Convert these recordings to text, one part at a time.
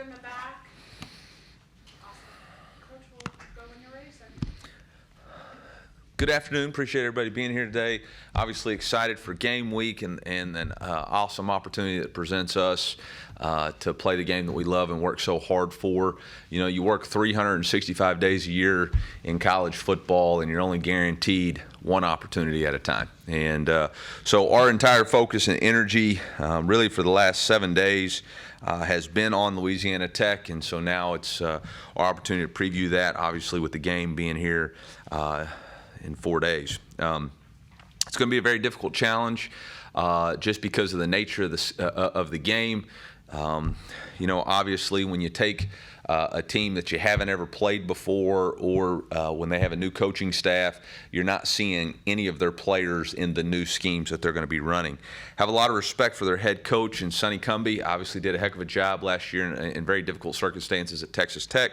in the back. Awesome. Coach, will go when you're ready, sir. Good afternoon. Appreciate everybody being here today. Obviously excited for game week and an awesome opportunity that presents us to play the game that we love and work so hard for. You know, you work 365 days a year in college football, and you're only guaranteed one opportunity at a time. And so our entire focus and energy really for the last 7 days has been on Louisiana Tech, and so now it's our opportunity to preview that, obviously with the game being here in 4 days. It's going to be a very difficult challenge just because of the nature of the game. You know, obviously when you take a team that you haven't ever played before, or when they have a new coaching staff, you're not seeing any of their players in the new schemes that they're going to be running. Have a lot of respect for their head coach, and Sonny Cumbie obviously did a heck of a job last year in very difficult circumstances at Texas Tech.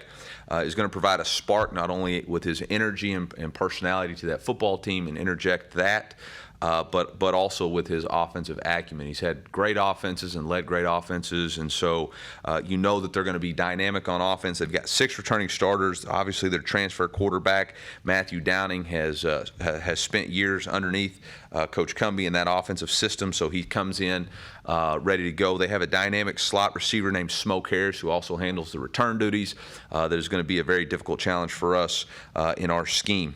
Is going to provide a spark not only with his energy and personality to that football team and interject that, but also with his offensive acumen. He's had great offenses and led great offenses, and so you know that they're going to be dynamic on offense. They've got 6 returning starters. Obviously, their transfer quarterback, Matthew Downing, has spent years underneath Coach Cumbie in that offensive system, so he comes in ready to go. They have a dynamic slot receiver named Smoke Harris, who also handles the return duties. That is going to be a very difficult challenge for us in our scheme.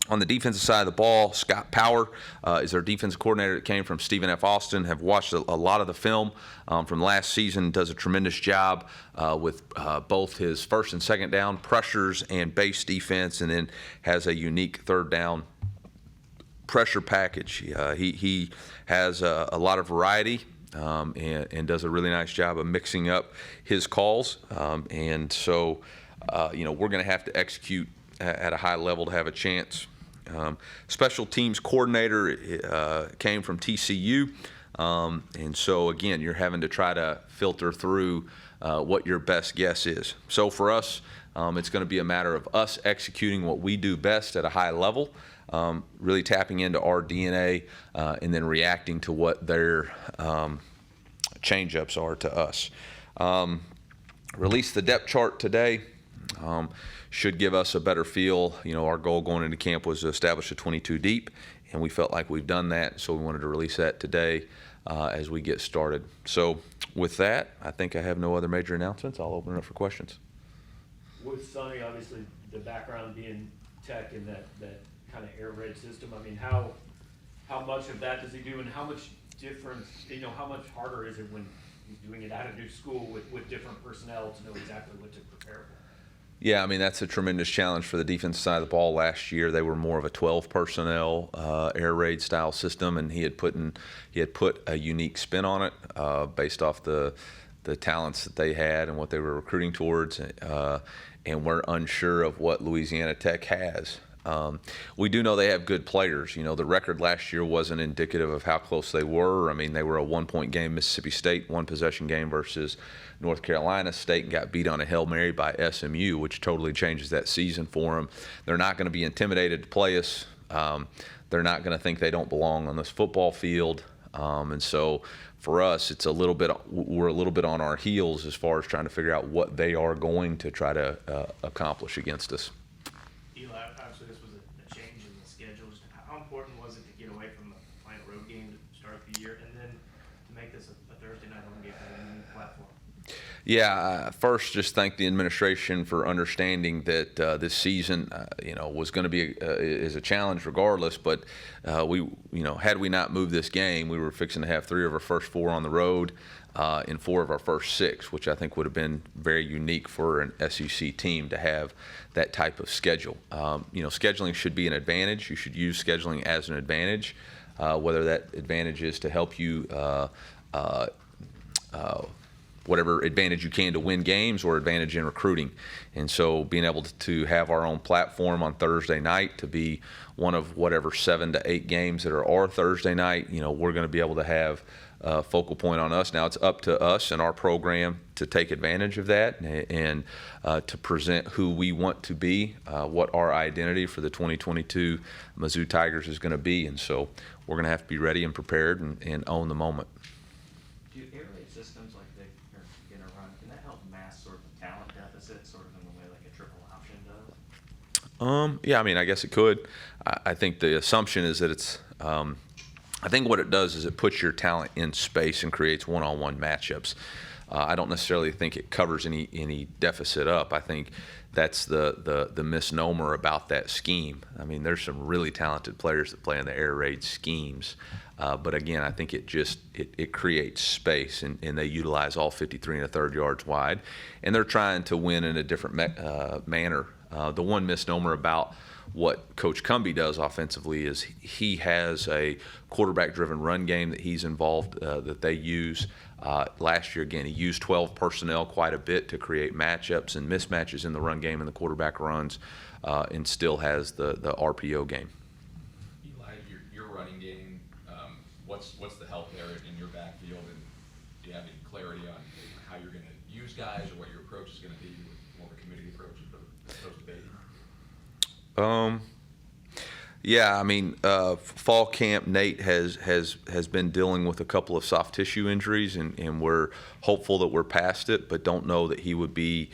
On the defensive side of the ball, Scott Power is our defensive coordinator that came from Stephen F. Austin. Have watched a lot of the film from last season. Does a tremendous job with both his first and second down pressures and base defense, and then has a unique third down pressure package. He has a lot of variety and does a really nice job of mixing up his calls. And so, you know, we're going to have to execute at a high level to have a chance. Special teams coordinator came from TCU, and so again, you're having to try to filter through what your best guess is. So for us, it's going to be a matter of us executing what we do best at a high level, really tapping into our DNA, and then reacting to what their change-ups are to us. Released the depth chart today. Should give us a better feel. You know, our goal going into camp was to establish a 22 deep, and we felt like we've done that, so we wanted to release that today as we get started. So with that, I think I have no other major announcements. I'll open it up for questions. With Sonny, obviously, the background being Tech and that kind of air raid system, I mean, how much of that does he do, and how much difference, you know, how much harder is it when he's doing it at a new school with different personnel to know exactly what to prepare for? Yeah, I mean, that's a tremendous challenge for the defensive side of the ball. Last year, they were more of a 12 personnel air raid style system, and he had put a unique spin on it based off the talents that they had and what they were recruiting towards, and we're unsure of what Louisiana Tech has. We do know they have good players. You know, the record last year wasn't indicative of how close they were. I mean, they were a 1-point game, Mississippi State, 1-possession game versus North Carolina State, and got beat on a Hail Mary by SMU, which totally changes that season for them. They're not going to be intimidated to play us. They're not going to think they don't belong on this football field. And so for us, we're a little bit on our heels as far as trying to figure out what they are going to try to accomplish against us. Eli, obviously this was a change in the schedule. Just how important was it to get away from playing a road game to start the year, and then to make this a Thursday night home game on a new platform? Yeah, first, just thank the administration for understanding that this season, you know, was going to be is a challenge regardless. But had we not moved this game, we were fixing to have 3 of our first 4 on the road, and 4 of our first 6, which I think would have been very unique for an SEC team to have that type of schedule. You know, scheduling should be an advantage. You should use scheduling as an advantage, whether that advantage is to help you. Whatever advantage you can to win games or advantage in recruiting. And so being able to have our own platform on Thursday night to be one of whatever 7 to 8 games that are our Thursday night, you know, we're going to be able to have a focal point on us. Now it's up to us and our program to take advantage of that and to present who we want to be, what our identity for the 2022 Mizzou Tigers is going to be. And so we're going to have to be ready and prepared and own the moment. Do air raid systems like they're going to run, can that help mask deficit, sort of in the way like a triple option does? Yeah, I mean, I guess it could. I think the assumption is that it's. I think what it does is it puts your talent in space and creates one-on-one matchups. I don't necessarily think it covers any deficit up. I think that's the misnomer about that scheme. I mean, there's some really talented players that play in the air raid schemes, but again, I think it creates space, and they utilize all 53 1/3 yards wide, and they're trying to win in a different manner. The one misnomer about what Coach Cumbie does offensively is he has a quarterback-driven run game that he's involved, that they use. Last year, again, he used 12 personnel quite a bit to create matchups and mismatches in the run game and the quarterback runs, and still has the RPO game. Eli, your running game, what's the help there in your backfield, and do you have any clarity on how you're going to use guys or what your approach is going to be with more of a committee approach as opposed to baiting? Yeah, I mean, fall camp, Nate has been dealing with a couple of soft tissue injuries, and we're hopeful that we're past it, but don't know that he would be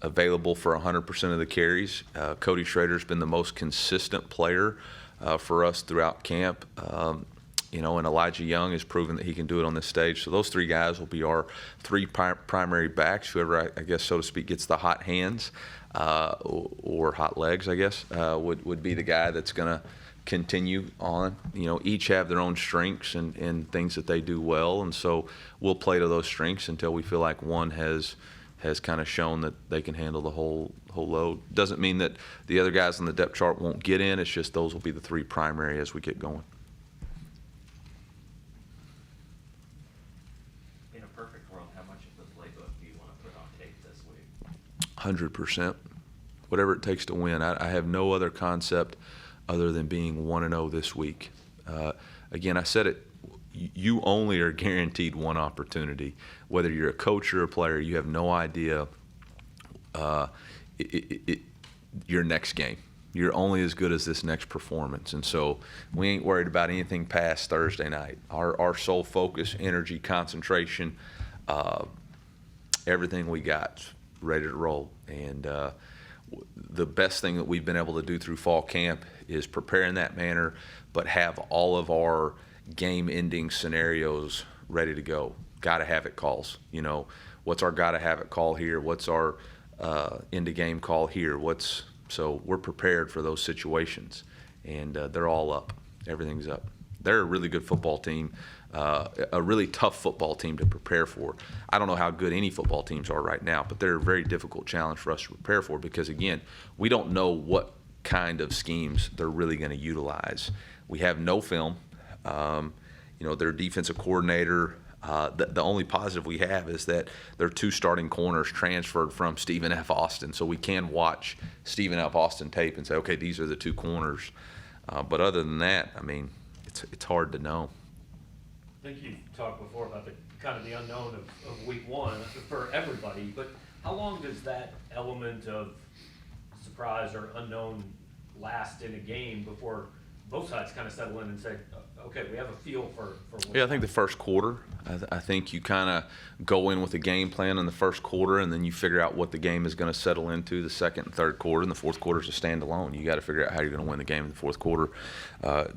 available for 100% of the carries. Cody Schrader's been the most consistent player for us throughout camp. And Elijah Young has proven that he can do it on this stage. So those three guys will be our three primary backs. Whoever, I guess, so to speak, gets the hot hands or hot legs, I guess, would be the guy that's going to continue on. Each have their own strengths and things that they do well, and so we'll play to those strengths until we feel like one has kind of shown that they can handle the whole load. Doesn't mean that the other guys on the depth chart won't get in. It's just those will be the three primary as we get going. In a perfect world, how much of the playbook do you want to put on tape this week? 100%. Whatever it takes to win. I have no other concept other than being 1-0 this week. Again, I said it, you only are guaranteed one opportunity. Whether you're a coach or a player, you have no idea your next game. You're only as good as this next performance. And so we ain't worried about anything past Thursday night. Our sole focus, energy, concentration, everything we got ready to roll. And the best thing that we've been able to do through fall camp is prepare in that manner, but have all of our game-ending scenarios ready to go. Gotta have it calls. What's our gotta have it call here? What's our end-of-game call here? So we're prepared for those situations, and they're all up. Everything's up. They're a really good football team, a really tough football team to prepare for. I don't know how good any football teams are right now, but they're a very difficult challenge for us to prepare for because, again, we don't know what kind of schemes they're really going to utilize. We have no film. Their defensive coordinator, the only positive we have is that their two starting corners transferred from Stephen F. Austin, so we can watch Stephen F. Austin tape and say, okay, these are the two corners. But other than that, I mean, it's hard to know. I think you talked before about the kind of the unknown of week one for everybody, but how long does that element of surprise or unknown last in a game before both sides kind of settle in and say, okay, we have a feel for Yeah, I think the first quarter. I think you kind of go in with a game plan in the first quarter, and then you figure out what the game is going to settle into the second and third quarter, and the fourth quarter is a standalone. You got to figure out how you're going to win the game in the fourth quarter.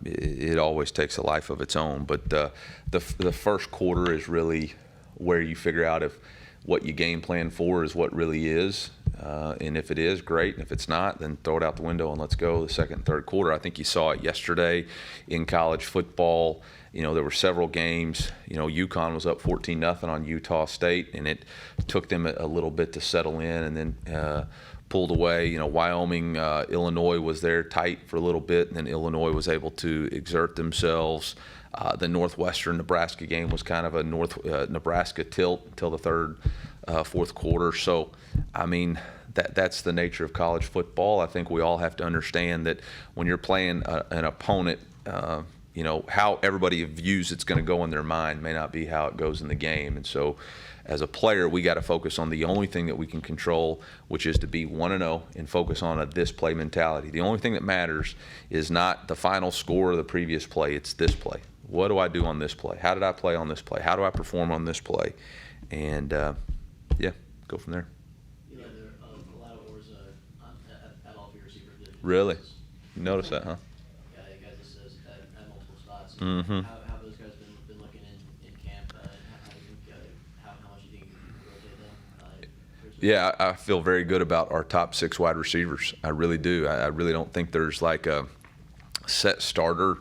It always takes a life of its own, but the first quarter is really where you figure out if what you game plan for is what really is. And if it is, great. And if it's not, then throw it out the window and let's go. The second and third quarter, I think you saw it yesterday in college football. There were several games. UConn was up 14-0 on Utah State, and it took them a little bit to settle in and then pulled away. Wyoming, Illinois was there tight for a little bit, and then Illinois was able to exert themselves. The Northwestern Nebraska game was kind of a Nebraska tilt until the fourth quarter. So, I mean, that's the nature of college football. I think we all have to understand that when you're playing an opponent, how everybody views it's going to go in their mind may not be how it goes in the game. And so, as a player, we got to focus on the only thing that we can control, which is to be 1-0 and focus on a this play mentality. The only thing that matters is not the final score of the previous play, it's this play. What do I do on this play? How did I play on this play? How do I perform on this play? And, go from there. Really? You notice that, huh? Yeah, you guys just says at multiple spots. Mhm. How have those guys been looking in camp? And how do you think, how much do you think you can rotate them? Yeah, I feel very good about our top 6 wide receivers. I really do. I really don't think there's like a set starter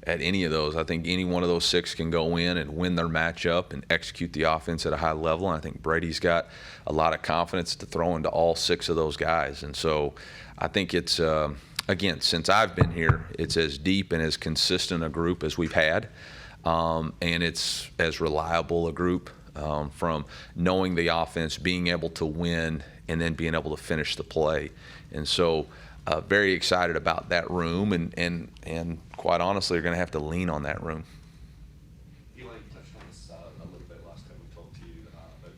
at any of those. I think any one of those 6 can go in and win their matchup and execute the offense at a high level. And I think Brady's got a lot of confidence to throw into all 6 of those guys. And so I think it's, again, since I've been here, it's as deep and as consistent a group as we've had. And it's as reliable a group from knowing the offense, being able to win, and then being able to finish the play. And so very excited about that room, and quite honestly, are going to have to lean on that room. Eli, you touched on this a little bit last time we talked to you about the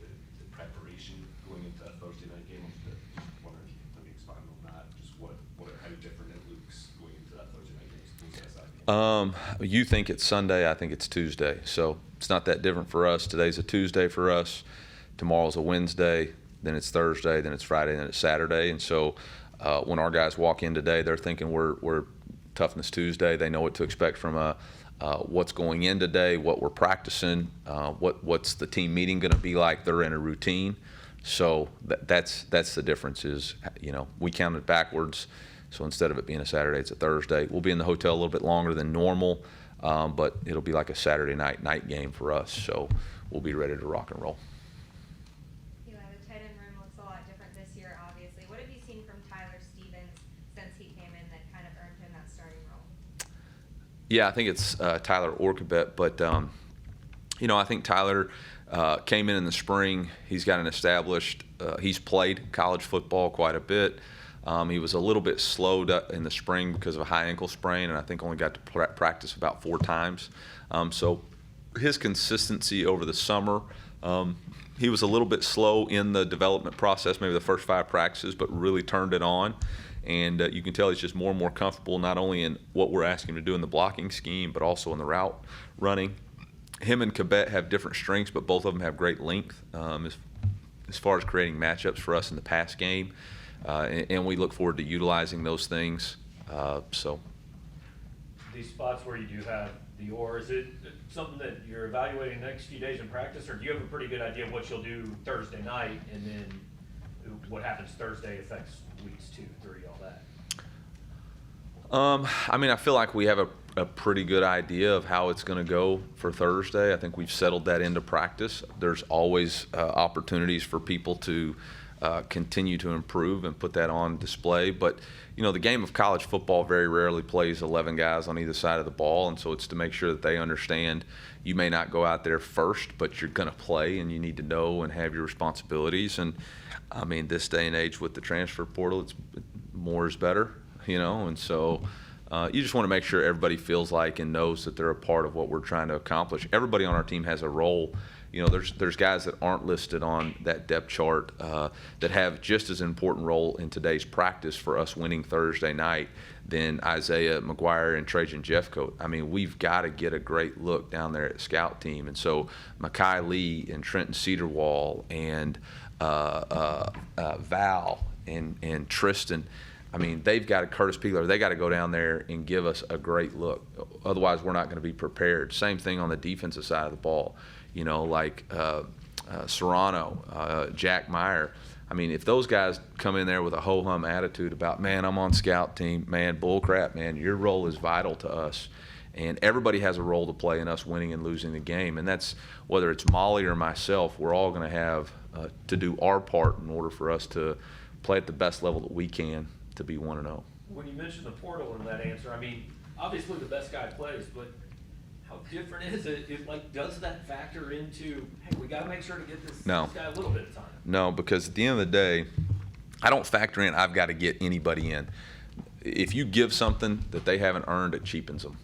preparation going into that Thursday night game. I was just wondering if you could maybe expand on that, just how different it looks going into that Thursday night game as opposed to SID. You think it's Sunday, I think it's Tuesday. So it's not that different for us. Today's a Tuesday for us. Tomorrow's a Wednesday. Then it's Thursday. Then it's Friday. Then it's Saturday. And so when our guys walk in today, they're thinking we're Toughness Tuesday. They know what to expect from what's going in today, what we're practicing, what's the team meeting going to be like. They're in a routine. So that's the difference is, we counted backwards. So instead of it being a Saturday, it's a Thursday. We'll be in the hotel a little bit longer than normal, but it'll be like a Saturday night game for us. So we'll be ready to rock and roll. Eli, the tight end room looks a lot different this year, obviously. What have you seen from Tyler Stevens since he came in that kind of earned him that starting role? Yeah, I think it's Tyler Orkabet, but I think Tyler came in the spring. He's got an established. He's played college football quite a bit. He was a little bit slowed up in the spring because of a high ankle sprain, and I think only got to practice about 4 times. So his consistency over the summer, he was a little bit slow in the development process, maybe the first 5 practices, but really turned it on. And you can tell he's just more and more comfortable, not only in what we're asking him to do in the blocking scheme, but also in the route running. Him and Cabet have different strengths, but both of them have great length as far as creating matchups for us in the pass game. And we look forward to utilizing those things. These spots where you do have the or, is it something that you're evaluating the next few days in practice, or do you have a pretty good idea of what you'll do Thursday night, and then what happens Thursday affects weeks 2, 3, all that? I feel like we have a pretty good idea of how it's going to go for Thursday. I think we've settled that into practice. There's always opportunities for people to continue to improve and put that on display. But, the game of college football very rarely plays 11 guys on either side of the ball, and so it's to make sure that they understand you may not go out there first, but you're going to play, and you need to know and have your responsibilities. And, this day and age with the transfer portal, it's more is better, and so you just want to make sure everybody feels like and knows that they're a part of what we're trying to accomplish. Everybody on our team has a role. There's guys that aren't listed on that depth chart that have just as important role in today's practice for us winning Thursday night than Isaiah McGuire and Trajan Jeffcoat. We've got to get a great look down there at the scout team. And so Makai Lee and Trenton Cedarwall and Val and Tristan, they've got to, Curtis Peeler, they got to go down there and give us a great look. Otherwise, we're not going to be prepared. Same thing on the defensive side of the ball. Like Serrano, Jack Meyer. If those guys come in there with a ho-hum attitude about, man, I'm on scout team, man, bull crap, man, your role is vital to us. And everybody has a role to play in us winning and losing the game. And that's, whether it's Molly or myself, we're all going to have to do our part in order for us to play at the best level that we can to be 1-0. When you mentioned the portal in that answer, obviously the best guy plays, but how different is it? Does that factor into, hey, we got to make sure to get this guy a little bit of time? No, because at the end of the day, I don't factor in I've got to get anybody in. If you give something that they haven't earned, it cheapens them.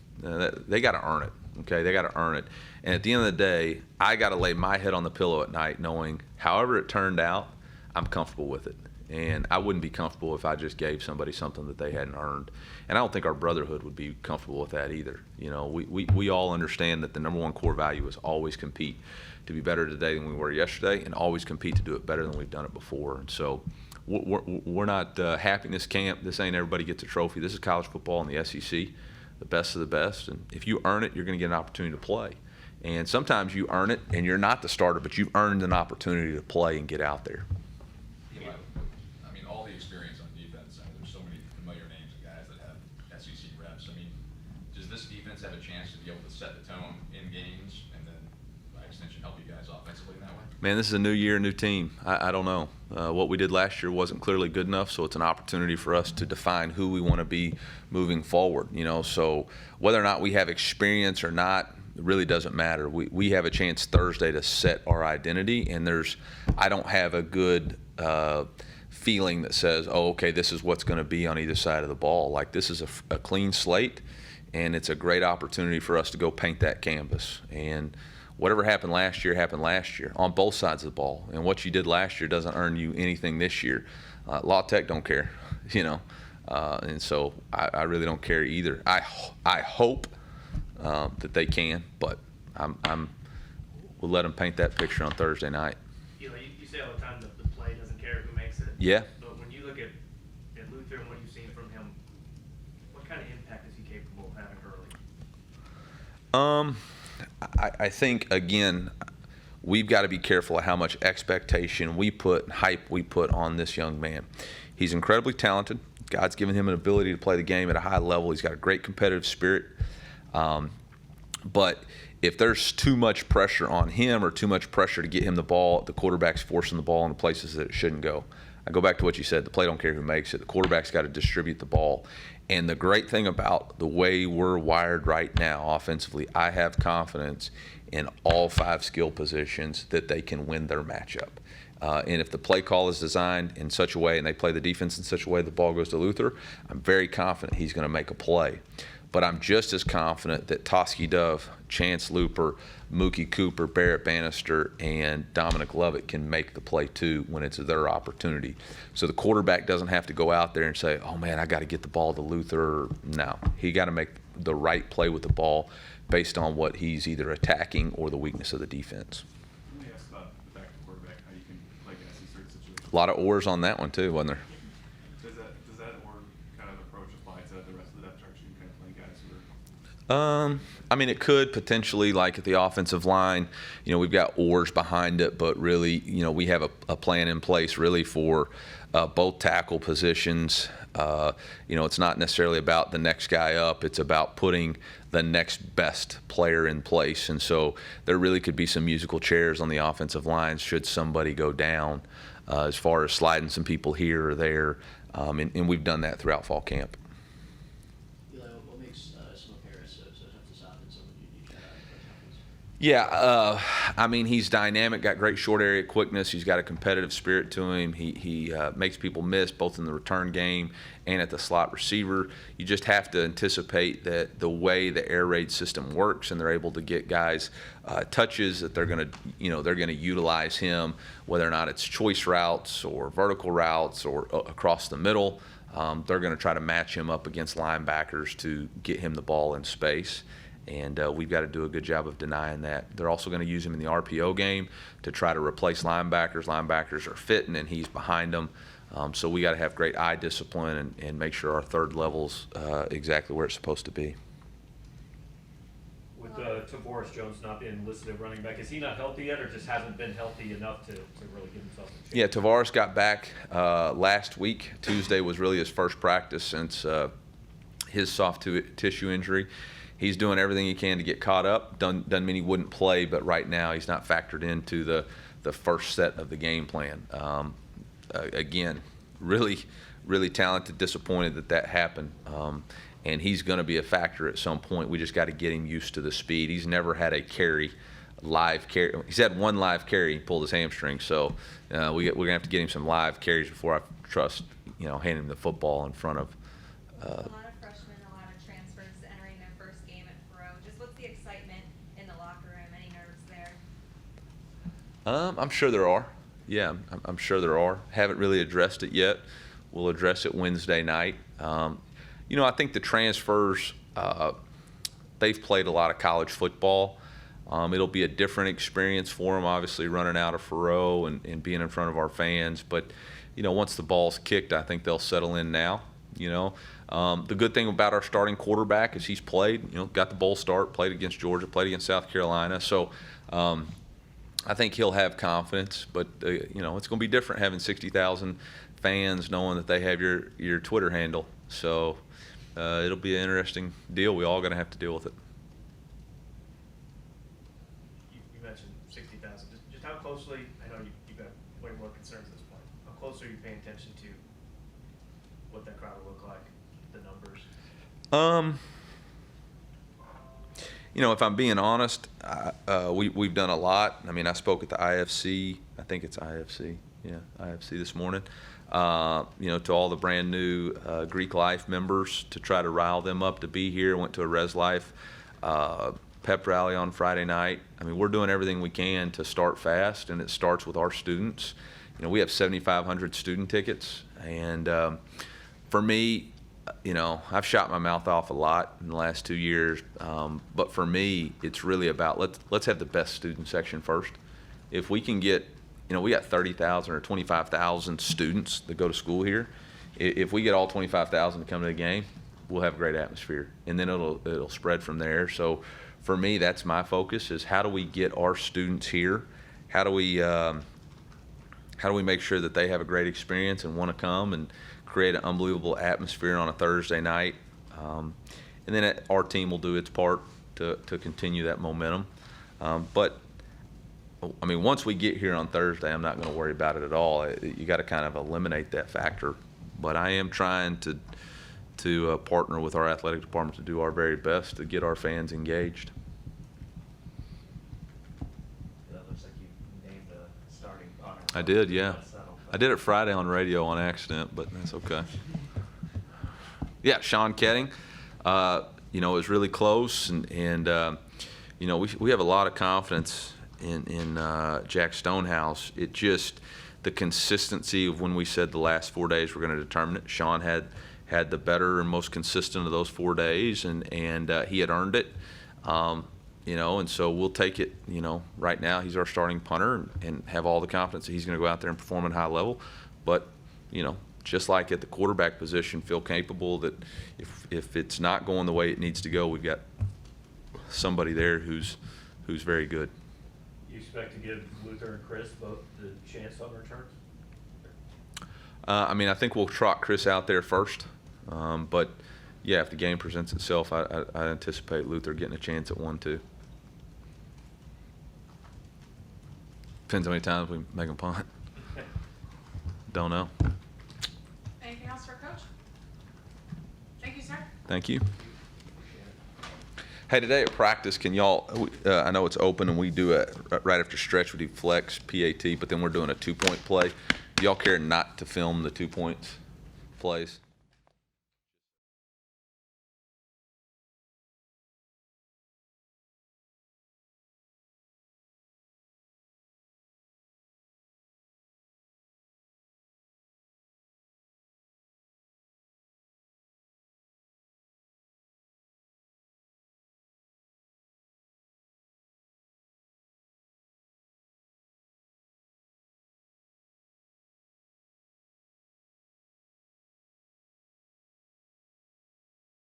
They got to earn it, okay? They got to earn it. And at the end of the day, I got to lay my head on the pillow at night knowing however it turned out, I'm comfortable with it. And I wouldn't be comfortable if I just gave somebody something that they hadn't earned. And I don't think our brotherhood would be comfortable with that either. We all understand that the number one core value is always compete to be better today than we were yesterday, and always compete to do it better than we've done it before. And so we're not happiness camp. This ain't everybody gets a trophy. This is college football in the SEC, the best of the best. And if you earn it, you're going to get an opportunity to play. And sometimes you earn it and you're not the starter, but you've earned an opportunity to play and get out there. Eli, I mean, all the experience on defense, I mean, there's so many familiar names of guys that have SEC reps. I mean, does this defense have a chance to be able to set the tone in games and then, by extension, help you guys offensively in that way? Man, this is a new year, new team. I don't know. What we did last year wasn't clearly good enough, so it's an opportunity for us to define who we want to be moving forward. So whether or not we have experience or not, it really doesn't matter. We have a chance Thursday to set our identity, and I don't have a good feeling that says, oh, okay, this is what's going to be on either side of the ball. Like, this is a clean slate, and it's a great opportunity for us to go paint that canvas. And whatever happened last year on both sides of the ball. And what you did last year doesn't earn you anything this year. Law Tech don't care, and so I really don't care either. I hope that they can, but we'll let them paint that picture on Thursday night. You say all the time that the play doesn't care who makes it. Yeah. But when you look at Luther and what you've seen from him, what kind of impact is he capable of having early? I think, again, we've got to be careful of how much expectation hype we put on this young man. He's incredibly talented. God's given him an ability to play the game at a high level. He's got a great competitive spirit. But if there's too much pressure on him or too much pressure to get him the ball, the quarterback's forcing the ball into places that it shouldn't go. I go back to what you said, the play don't care who makes it. The quarterback's got to distribute the ball. And the great thing about the way we're wired right now offensively, I have confidence in all 5 skill positions that they can win their matchup. And if the play call is designed in such a way and they play the defense in such a way the ball goes to Luther, I'm very confident he's going to make a play. But I'm just as confident that Toski Dove, Chance Looper, Mookie Cooper, Barrett Bannister, and Dominic Lovett can make the play too when it's their opportunity. So the quarterback doesn't have to go out there and say, oh man, I got to get the ball to Luther. No, he got to make the right play with the ball based on what he's either attacking or the weakness of the defense. Let me ask about the backup quarterback, how you can play guys in certain situations. A lot of oars on that one too, wasn't there? Does that or kind of approach apply to the rest of the depth chart? You can kind of play guys who are I mean, it could potentially, like at the offensive line, we've got oars behind it, but really, we have a plan in place really for both tackle positions. It's not necessarily about the next guy up. It's about putting the next best player in place. And so there really could be some musical chairs on the offensive line should somebody go down as far as sliding some people here or there. And we've done that throughout fall camp. What makes Smoke Harris so tough to stop and someone you need to try out? Yeah, I mean, he's dynamic, got great short area quickness. He's got a competitive spirit to him. He makes people miss both in the return game and at the slot receiver. You just have to anticipate that the way the air raid system works, and they're able to get guys touches that they're going to utilize him, whether or not it's choice routes or vertical routes or across the middle. They're going to try to match him up against linebackers to get him the ball in space. And we've got to do a good job of denying that. They're also going to use him in the RPO game to try to replace linebackers. Linebackers are fitting, and he's behind them. So we got to have great eye discipline and make sure our third level's exactly where it's supposed to be. With Tavoris Jones not being listed at running back, is he not healthy yet, or just hasn't been healthy enough to really give himself a chance? Yeah, Tavares got back last week. Tuesday was really his first practice since his soft tissue injury. He's doing everything he can to get caught up. Doesn't mean he wouldn't play, but right now he's not factored into the first set of the game plan. Again, really, really talented, disappointed that happened. And he's going to be a factor at some point. We just got to get him used to the speed. He's never had a live carry. He's had one live carry, he pulled his hamstring. So we're going to have to get him some live carries before I trust, handing him the football in front of. A lot of freshmen, a lot of transfers entering their first game at Pro. Just what's the excitement in the locker room? Any nerves there? I'm sure there are. Yeah, I'm sure there are. Haven't really addressed it yet. We'll address it Wednesday night. I think the transfers, they've played a lot of college football. It'll be a different experience for them, obviously, running out of Faroe and being in front of our fans. But once the ball's kicked, I think they'll settle in now. The good thing about our starting quarterback is he's played, got the bowl start, played against Georgia, played against South Carolina. So I think he'll have confidence, but it's going to be different having 60,000 fans knowing that they have your Twitter handle. So it'll be an interesting deal. We all going to have to deal with it. You mentioned 60,000. Just how closely, I know you've got way more concerns at this point. How close are you paying attention to what that crowd will look like, the numbers? If I'm being honest, we've done a lot. I mean, I spoke at the IFC. I think it's IFC. Yeah, IFC this morning. To all the brand new Greek Life members to try to rile them up to be here. Went to a Res Life pep rally on Friday night. I mean, we're doing everything we can to start fast, and it starts with our students. We have 7,500 student tickets, and for me, I've shot my mouth off a lot in the last 2 years, but for me, it's really about let's have the best student section first. If we can get, we got 30,000 or 25,000 students that go to school here. If we get all 25,000 to come to the game, we'll have a great atmosphere, and then it'll spread from there. So for me, that's my focus: is how do we get our students here? How do we make sure that they have a great experience and want to come and create an unbelievable atmosphere on a Thursday night? And then our team will do its part to continue that momentum. But I mean, once we get here on Thursday, I'm not going to worry about it at all. You got to kind of eliminate that factor. But I am trying to partner with our athletic department to do our very best to get our fans engaged. That looks like you named the starting punter. I did, yeah. I did it Friday on radio on accident, but that's okay. Yeah, Sean Ketting. It was really close, and we have a lot of confidence in Jack Stonehouse. It just, the consistency of when we said the last 4 days we're going to determine it. Sean had the better and most consistent of those 4 days, and he had earned it. And so we'll take it. Right now he's our starting punter and have all the confidence that he's going to go out there and perform at a high level. But just like at the quarterback position, feel capable that if it's not going the way it needs to go, we've got somebody there who's very good. You expect to give Luther and Chris both the chance on returns? I think we'll trot Chris out there first. But yeah, if the game presents itself, I anticipate Luther getting a chance at 1-2. Depends how many times we make him punt. Don't know. Anything else for Coach? Thank you, sir. Thank you. Hey, today at practice, can y'all, I know it's open and we do it right after stretch, we do flex, PAT, but then we're doing a 2-point play. Do y'all care not to film the 2 points plays?